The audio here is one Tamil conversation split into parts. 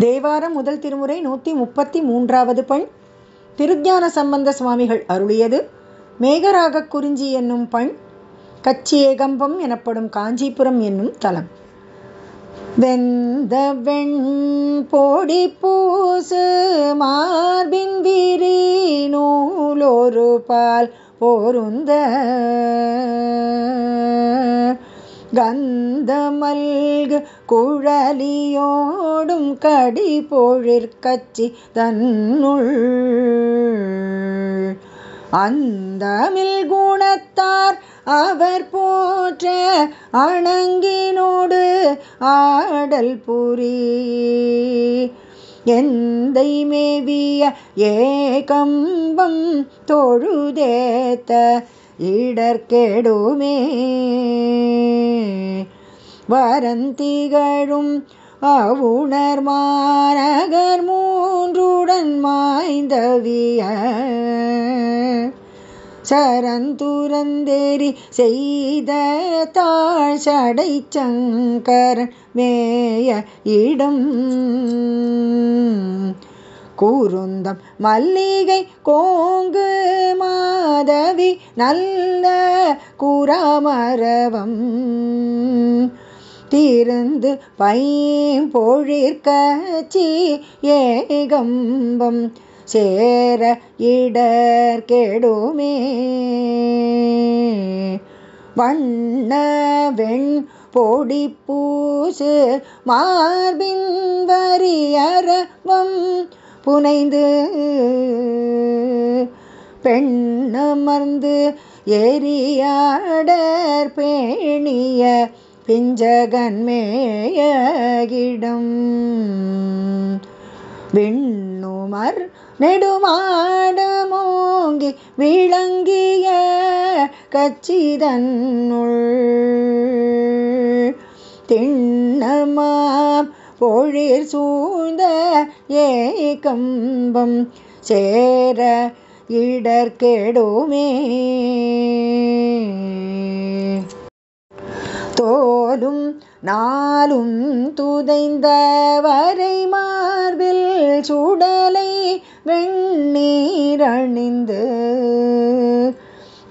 தேவாரம் முதல் திருமுறை 133வது பண். திருஞான சம்பந்த சுவாமிகள் அருளியது. மேகராக குறிஞ்சி என்னும் பண். கச்சி ஏகம்பம் எனப்படும் காஞ்சிபுரம் என்னும் தலம். வெந்த வெண் பொடி பூசு மார்பின் விரி நூலொரு பால் பொருந்த கந்த மல்கு குழலியோடும் கடி பொழிற்கச்சி தன்னுள் அந்தமில் குணத்தார் அவர் போற்ற அணங்கினோடு ஆடல் புரி எந்தை மேவிய ஏகம்பம் தொழுதேத்த இடர்கெடுமே வரந்திகழும் அவுணர் மாநகர் மூன்றுடன் மாய்ந்தவிய சரந்துரந்தேரி செய்த தாழ் சடை சங்கரன் மேய இடம் கூருந்தம் மல்லிகை கோங்கு மாதவி நல்ல கூராமரவம் திருந்து பைம்பொழிற்கச்சி ஏகம்பம் சேர இடர்கெடுமே வண்ண வெண் பொடி பூசு மார்பின் வரியரவம் புனைந்து பெண்ணமர்ந்து எரியாடர் பேணிய பிஞ்சகன்மேயிடம் விண்ணுமர் நெடுமாடமோங்கி விளங்கிய கச்சிதன்னுள் திண்ணமாம் பொழிற் சூழ்ந்த ஏகம்பம் சேர இடர்கெடுமே தோலும் நாளும் துதைந்த வரை மார்பில் சுடலை வெண்ணீரணிந்து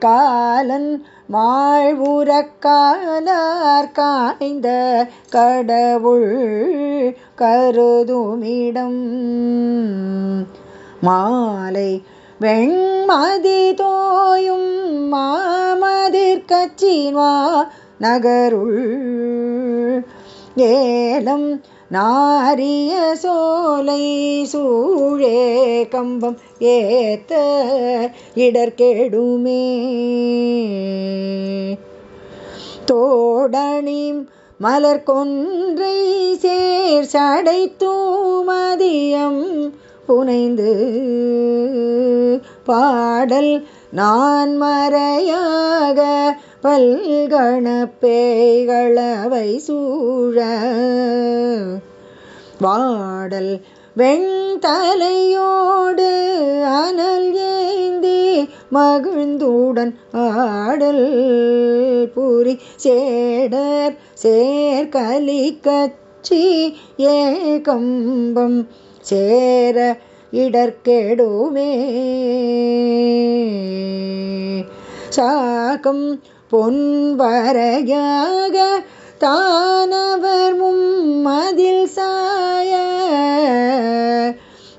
காலன் மாழ்வுறக்காலார் காய்ந்த கடவுள் கருதுமிடம் மாலை வெண்மதி தோயும் மாமதிர்கச்சின்வா நகருள் ஏலம் நாரிய சோலை சூழே கம்பம் ஏத்த இடர்கெடுமே தோடணி மலர் கொன்றை சேர் சடை தூமதியம் புனைந்து பாடல் நான் மறையாக பல்கண பேய்களவை சூழ வாடல் வெண்தலையோடு அனல் ஏந்தி மகிழ்ந்துடன் ஆடல் புரி சேடர் சேர்கலி கச்சி ஏகம்பம் சேர இடர்கெடுமே சாகம் பொன்வரையாக தானவர் மும்மதில் சாய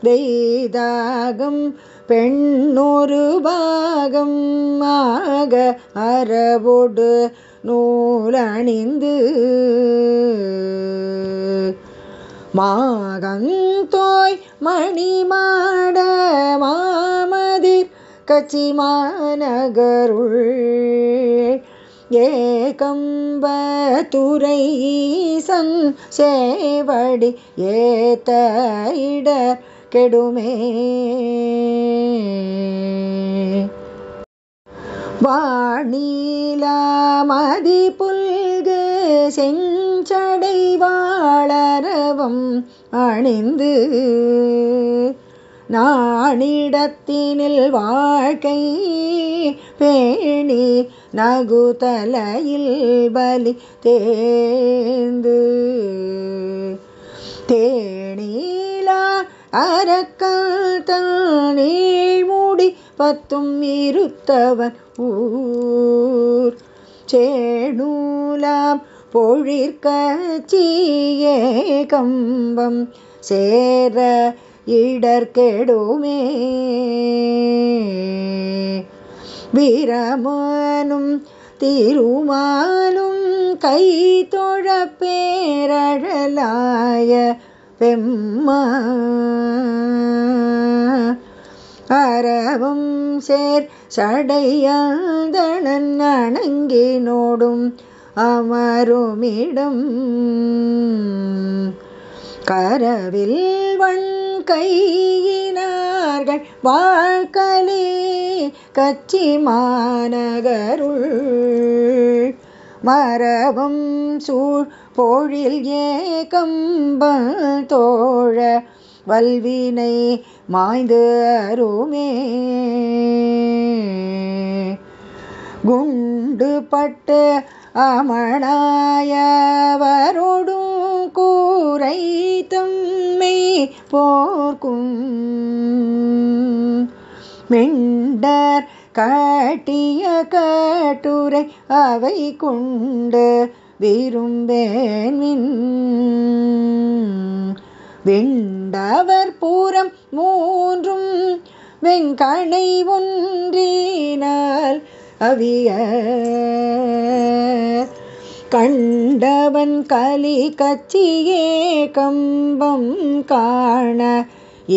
வெய்தாகம் பெண்ணொரு பாகம் ஆக அரவொடு நூலணிந்து மாகந்தோய் மணிமாட மாமதிர் கச்சி மாநகருள் ஏகம்ப துறை ஈசன் சேவடி ஏத்த இடர் கெடுமே வாணீலாமதி புல்கு செஞ்சடை வாளரவம் அணிந்து நானிடத்தினில் வாழ்க்கை பேணி நகுதலையில் பலி தேர்ந்து தேனி அரக்கல் நீழ்மூடி பத்தும் இருத்தவன் ஊர் சேணூலாம் பொழிற்கச்சியே கம்பம் சேர இடர்கெடுமே வீரமனும் திருமாலும் கை தொழ பேரழலாய பெம்மா அறவும் சேர் சடையாதனன் அணங்கினோடும் அமருமிடம் கரவில் வண்கையினார்கள் வாழ்க்கலே கச்சி மாநகருள் மரபம் சூழ் பொழில் ஏகம்ப தோழ வல்வினை மாய்ந்து அருமே குண்டு பட்டு அமணாயவரோடும் கூரை தம்மை போர்க்கும் மெண்டர் காட்டிய கட்டுரை அவை கொண்டு விரும்பேன் வெண்டவர் பூரம் மூன்றும் வெங்கணை ஒன்றினால் அவிய கண்டவன் கலி கச்சியே கம்பம் காண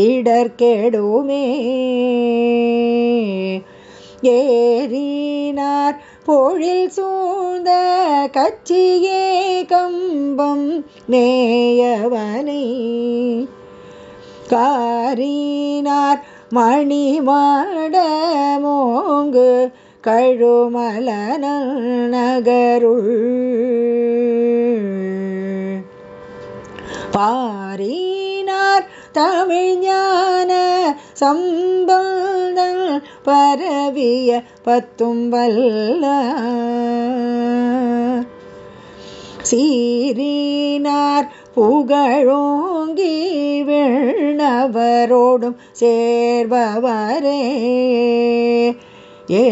இடர்கெடுமே ஏறினார் பொழில் சூழ்ந்த கச்சியே கம்பம் மேயவனை காரினார் மணிமாட மோங்கு கழுமல நகருள் பாரினார் தமிழ் ஞான சம்பந்தம் பரவிய பத்தும் வல்ல சீரினார் புகழோங்கி விண்ணவரோடும் சேர்பவரே ஏ